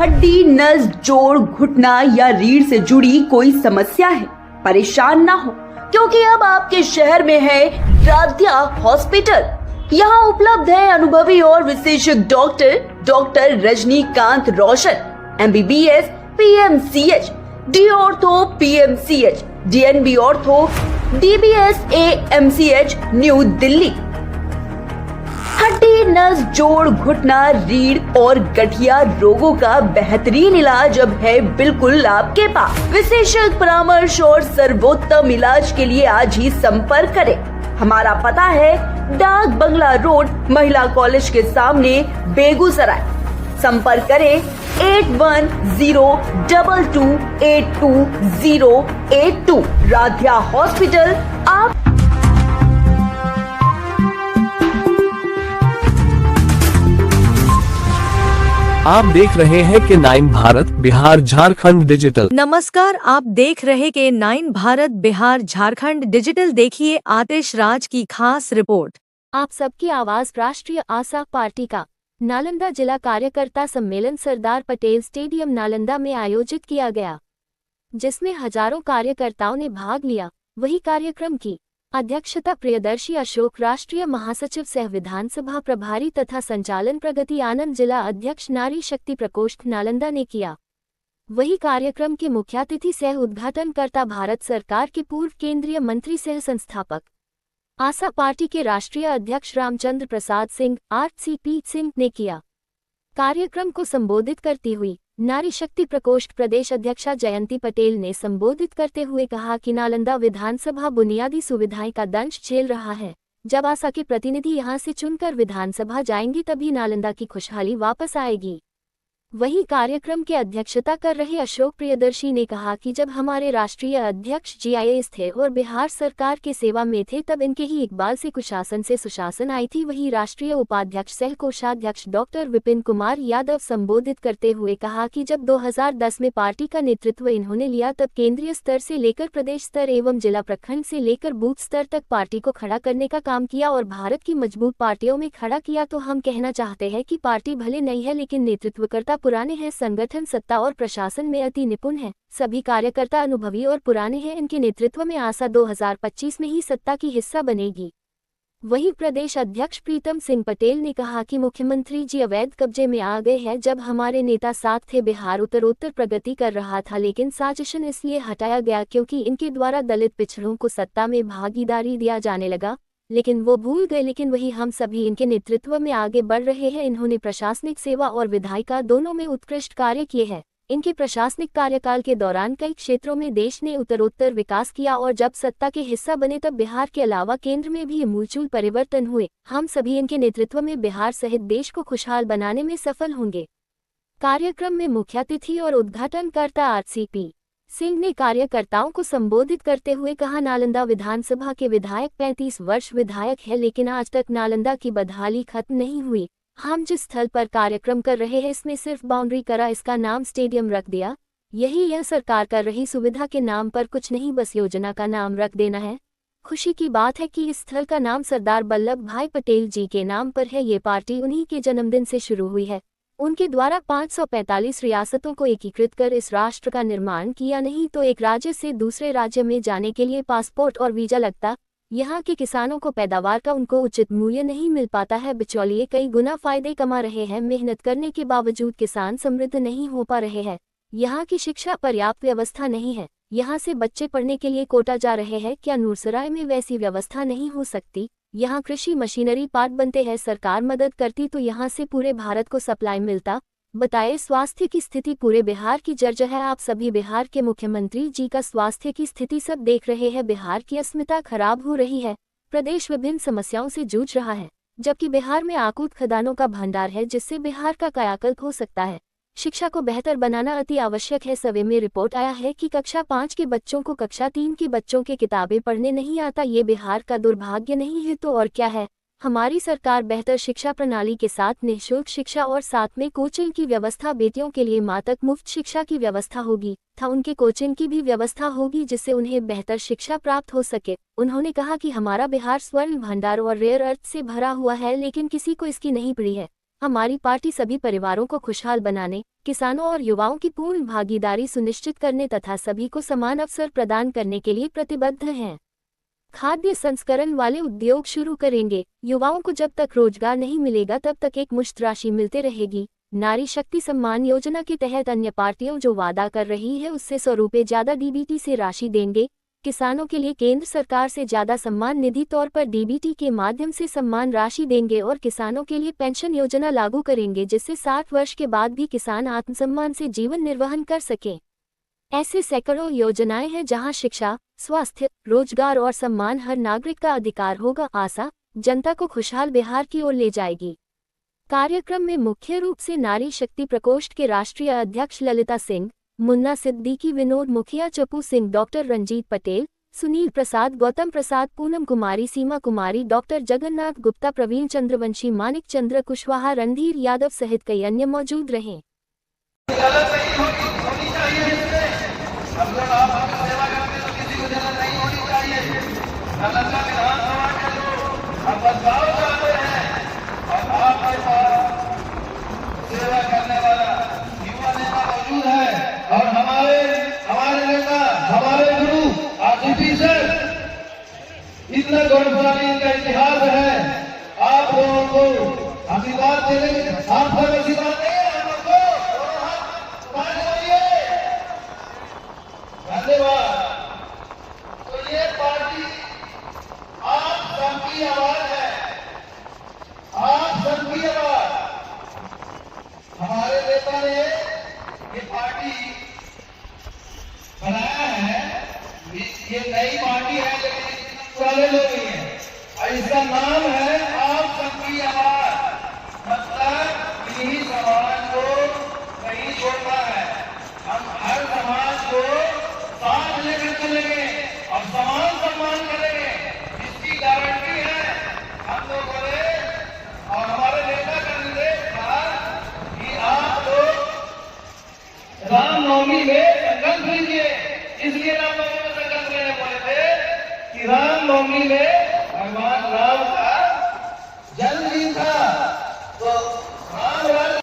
हड्डी, नस, जोड़, घुटना या रीढ़ से जुड़ी कोई समस्या है, परेशान ना हो, क्योंकि अब आपके शहर में है राध्या हॉस्पिटल। यहाँ उपलब्ध है अनुभवी और विशेषज्ञ डॉक्टर रजनीकांत रोशन, MBBS, PMCH, D ortho PMCH, DNB ortho, DBS AMCH, new Delhi. हड्डी, नस, जोड़, घुटना, रीढ़ और गठिया रोगों का बेहतरीन इलाज अब है बिल्कुल आपके पास। विशेषज्ञ परामर्श और सर्वोत्तम इलाज के लिए आज ही संपर्क करें। हमारा पता है डाक बंगला रोड, महिला कॉलेज के सामने, बेगूसराय। संपर्क करें 8102282082। राध्या हॉस्पिटल। आप देख रहे हैं के 9 भारत बिहार झारखंड डिजिटल। नमस्कार, आप देख रहे के 9 भारत बिहार झारखंड डिजिटल। देखिए आतिश राज की खास रिपोर्ट। आप सबकी आवाज राष्ट्रीय आशा पार्टी का नालंदा जिला कार्यकर्ता सम्मेलन सरदार पटेल स्टेडियम नालंदा में आयोजित किया गया, जिसमें हजारों कार्यकर्ताओं ने भाग लिया। वही कार्यक्रम की अध्यक्षता प्रियदर्शी अशोक, राष्ट्रीय महासचिव सह विधानसभा प्रभारी तथा संचालन प्रगति आनंद, जिला अध्यक्ष नारी शक्ति प्रकोष्ठ नालंदा ने किया। वही कार्यक्रम के मुख्यातिथि सह उद्घाटनकर्ता भारत सरकार के पूर्व केंद्रीय मंत्री सह संस्थापक आशा पार्टी के राष्ट्रीय अध्यक्ष रामचंद्र प्रसाद सिंह RCP सिंह ने किया। कार्यक्रम को संबोधित करती हुई नारी शक्ति प्रकोष्ठ प्रदेश अध्यक्षा जयंती पटेल ने संबोधित करते हुए कहा कि नालंदा विधानसभा बुनियादी सुविधाएं का दंश झेल रहा है। जब आशा के प्रतिनिधि यहां से चुनकर विधानसभा जाएंगे तभी नालंदा की खुशहाली वापस आएगी। वहीं कार्यक्रम की अध्यक्षता कर रहे अशोक प्रियदर्शी ने कहा कि जब हमारे राष्ट्रीय अध्यक्ष GIS थे और बिहार सरकार के सेवा में थे तब इनके ही इकबाल से कुशासन से सुशासन आई थी। वहीं राष्ट्रीय उपाध्यक्ष सह कोषाध्यक्ष डॉक्टर विपिन कुमार यादव संबोधित करते हुए कहा कि जब 2010 में पार्टी का नेतृत्व इन्होंने लिया तब केंद्रीय स्तर से लेकर प्रदेश स्तर एवं जिला प्रखंड से लेकर बूथ स्तर तक पार्टी को खड़ा करने का काम किया और भारत की मजबूत पार्टियों में खड़ा किया। तो हम कहना चाहते हैं कि पार्टी भले नहीं है लेकिन नेतृत्वकर्ता पुराने हैं, संगठन, सत्ता और प्रशासन में अति निपुण है। सभी कार्यकर्ता अनुभवी और पुराने हैं। इनके नेतृत्व में आशा 2025 में ही सत्ता की हिस्सा बनेगी। वहीं प्रदेश अध्यक्ष प्रीतम सिंह पटेल ने कहा कि मुख्यमंत्री जी अवैध कब्जे में आ गए हैं। जब हमारे नेता साथ थे बिहार उत्तरोत्तर प्रगति कर रहा था, लेकिन साजिशन इसलिए हटाया गया क्योंकि इनके द्वारा दलित पिछड़ों को सत्ता में भागीदारी दिया जाने लगा, लेकिन वो भूल गए। लेकिन वही हम सभी इनके नेतृत्व में आगे बढ़ रहे हैं। इन्होंने प्रशासनिक सेवा और विधायिका दोनों में उत्कृष्ट कार्य किए हैं। इनके प्रशासनिक कार्यकाल के दौरान कई क्षेत्रों में देश ने उत्तरोत्तर विकास किया और जब सत्ता के हिस्सा बने तब बिहार के अलावा केंद्र में भी आमूलचूल परिवर्तन हुए। हम सभी इनके नेतृत्व में बिहार सहित देश को खुशहाल बनाने में सफल होंगे। कार्यक्रम में मुख्यातिथि और उद्घाटनकर्ता RCP सिंह ने कार्यकर्ताओं को संबोधित करते हुए कहा, नालंदा विधानसभा के विधायक 35 वर्ष विधायक है, लेकिन आज तक नालंदा की बदहाली खत्म नहीं हुई। हम जिस स्थल पर कार्यक्रम कर रहे हैं इसमें सिर्फ बाउंड्री करा, इसका नाम स्टेडियम रख दिया। यह सरकार कर रही सुविधा के नाम पर कुछ नहीं, बस योजना का नाम रख देना है। खुशी की बात है कि इस स्थल का नाम सरदार वल्लभ भाई पटेल जी के नाम पर है। ये पार्टी उन्हीं के जन्मदिन से शुरू हुई है। उनके द्वारा 545 रियासतों को एकीकृत कर इस राष्ट्र का निर्माण किया, नहीं तो एक राज्य से दूसरे राज्य में जाने के लिए पासपोर्ट और वीजा लगता। यहाँ के किसानों को पैदावार का उनको उचित मूल्य नहीं मिल पाता है। बिचौलिए कई गुना फायदे कमा रहे हैं। मेहनत करने के बावजूद किसान समृद्ध नहीं हो पा रहे हैं। यहाँ की शिक्षा पर्याप्त व्यवस्था नहीं है। यहाँ से बच्चे पढ़ने के लिए कोटा जा रहे हैं। क्या नूरसराय में वैसी व्यवस्था नहीं हो सकती? यहाँ कृषि मशीनरी पार्ट बनते हैं। सरकार मदद करती तो यहाँ से पूरे भारत को सप्लाई मिलता। बताए स्वास्थ्य की स्थिति पूरे बिहार की जर्जर है। आप सभी बिहार के मुख्यमंत्री जी का स्वास्थ्य की स्थिति सब देख रहे हैं। बिहार की अस्मिता खराब हो रही है। प्रदेश विभिन्न समस्याओं से जूझ रहा है, जबकि बिहार में आकूत खदानों का भंडार है जिससे बिहार का कायाकल्प हो सकता है। शिक्षा को बेहतर बनाना अति आवश्यक है। सर्वे में रिपोर्ट आया है कि कक्षा 5 के बच्चों को कक्षा 3 के बच्चों के किताबें पढ़ने नहीं आता। ये बिहार का दुर्भाग्य नहीं है तो और क्या है। हमारी सरकार बेहतर शिक्षा प्रणाली के साथ निःशुल्क शिक्षा और साथ में कोचिंग की व्यवस्था, बेटियों के लिए माँ तक मुफ्त शिक्षा की व्यवस्था होगी था उनके कोचिंग की भी व्यवस्था होगी जिससे उन्हें बेहतर शिक्षा प्राप्त हो सके। उन्होंने कहा कि हमारा बिहार स्वर्ण भंडार और रेयर अर्थ से भरा हुआ है, लेकिन किसी को इसकी नहीं पड़ी है। हमारी पार्टी सभी परिवारों को खुशहाल बनाने, किसानों और युवाओं की पूर्ण भागीदारी सुनिश्चित करने तथा सभी को समान अवसर प्रदान करने के लिए प्रतिबद्ध है। खाद्य संस्करण वाले उद्योग शुरू करेंगे। युवाओं को जब तक रोजगार नहीं मिलेगा तब तक एक मुश्त राशि मिलते रहेगी। नारी शक्ति सम्मान योजना के तहत अन्य पार्टियों जो वादा कर रही है उससे 100 रुपये ज्यादा डीबीटी से राशि देंगे। किसानों के लिए केंद्र सरकार से ज्यादा सम्मान निधि तौर पर डीबीटी के माध्यम से सम्मान राशि देंगे और किसानों के लिए पेंशन योजना लागू करेंगे जिससे 60 वर्ष के बाद भी किसान आत्मसम्मान से जीवन निर्वहन कर सके। ऐसे सैकड़ों योजनाएं हैं जहां शिक्षा, स्वास्थ्य, रोजगार और सम्मान हर नागरिक का अधिकार होगा। आशा जनता को खुशहाल बिहार की ओर ले जाएगी। कार्यक्रम में मुख्य रूप से नारी शक्ति प्रकोष्ठ के राष्ट्रीय अध्यक्ष ललिता सिंह, मुन्ना सिद्दीकी, विनोद मुखिया, चप्पू सिंह, डॉक्टर रंजीत पटेल, सुनील प्रसाद, गौतम प्रसाद, पूनम कुमारी, सीमा कुमारी, डॉक्टर जगन्नाथ गुप्ता, प्रवीण चंद्रवंशी, मानिक चंद्र कुशवाहा, रणधीर यादव सहित कई अन्य मौजूद रहे। सेवा करने वाला युवा नेता मौजूद है और हमारे नेता, हमारे गुरु आदित्य सर, इतना गौरवशाली इनका इतिहास है। आप लोगों को आशीर्वाद देने, आप सब आशीर्वाद दें हम लोग को, धन्यवाद। तो ये पार्टी आप सबकी आवाज है, आप सबकी आवाज। हमारे नेता ने ये पार्टी बनाया है, ये नई पार्टी है लेकिन पुराने लोग ही हैं और इसका नाम है आप सबकी आवाज। मतलब इन्हीं समाज को नहीं छोड़ना है, हम हर समाज को साथ लेकर चलेंगे और समान सम्मान करेंगे। इसकी गारंटी है हम लोगों ने और हमारे नेता का निर्देश था कि आप लोग रामनवमी में संकल्प लीजिए। इसलिए रामनवमी में संकल्प लेने बोले थे कि रामनवमी में भगवान राम का जन्मदिन था, तो राम राज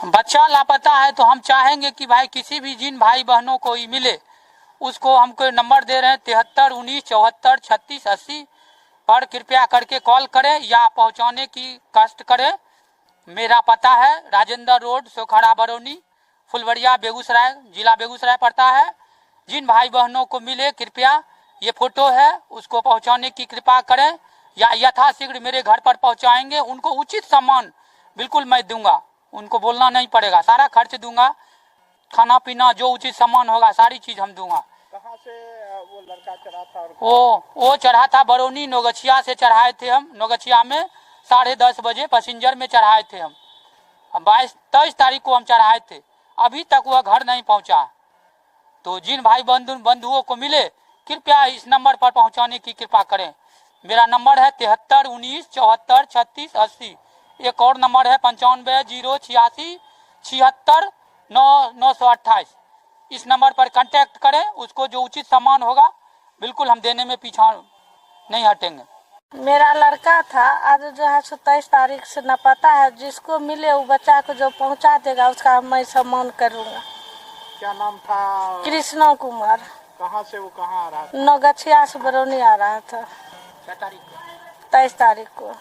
बच्चा लापता है। तो हम चाहेंगे कि भाई किसी भी जिन भाई बहनों को ही मिले उसको हमको नंबर दे रहे हैं 73 19 74 36 80 पर कृपया करके कॉल करें या पहुंचाने की कष्ट करें। मेरा पता है राजेंद्र रोड, सोखड़ा, बरौनी, फुलवरिया, बेगूसराय, जिला बेगूसराय पड़ता है। जिन भाई बहनों को मिले कृपया ये फोटो है उसको पहुंचाने की कृपा करें या यथाशीघ्र मेरे घर पर पहुंचाएंगे। उनको उचित सम्मान बिल्कुल मैं दूंगा, उनको बोलना नहीं पड़ेगा, सारा खर्च दूंगा, खाना पीना जो उचित सम्मान होगा सारी चीज हम दूंगा। कहाँ से वो लड़का चढ़ा था? वो चढ़ा था बरौनी, नोगछिया से चढ़ाए थे हम। नोगछिया में 10:30 बजे पैसेंजर में चढ़ाए थे हम। 22-23 तारीख को हम चढ़ाए थे, अभी तक वह घर नहीं पहुंचा। तो जिन भाई बंधुओं को मिले कृपया इस नंबर पर पहुंचाने की कृपा करें। मेरा नंबर है 73 19 74 36 80। एक और नंबर है 95 086 76 928। इस नंबर पर कांटेक्ट करें, उसको जो उचित सम्मान होगा बिल्कुल हम देने में पीछा नहीं हटेंगे। मेरा लड़का था, आज जो है 27 तारीख से न पता है, जिसको मिले वो बच्चा को जो पहुंचा देगा उसका मैं सम्मान करूंगा। क्या नाम था? कृष्णा कुमार। कहाँ से वो कहाँ आ रहा था? नौगछिया से बरौनी आ रहा था 23 तारीख को।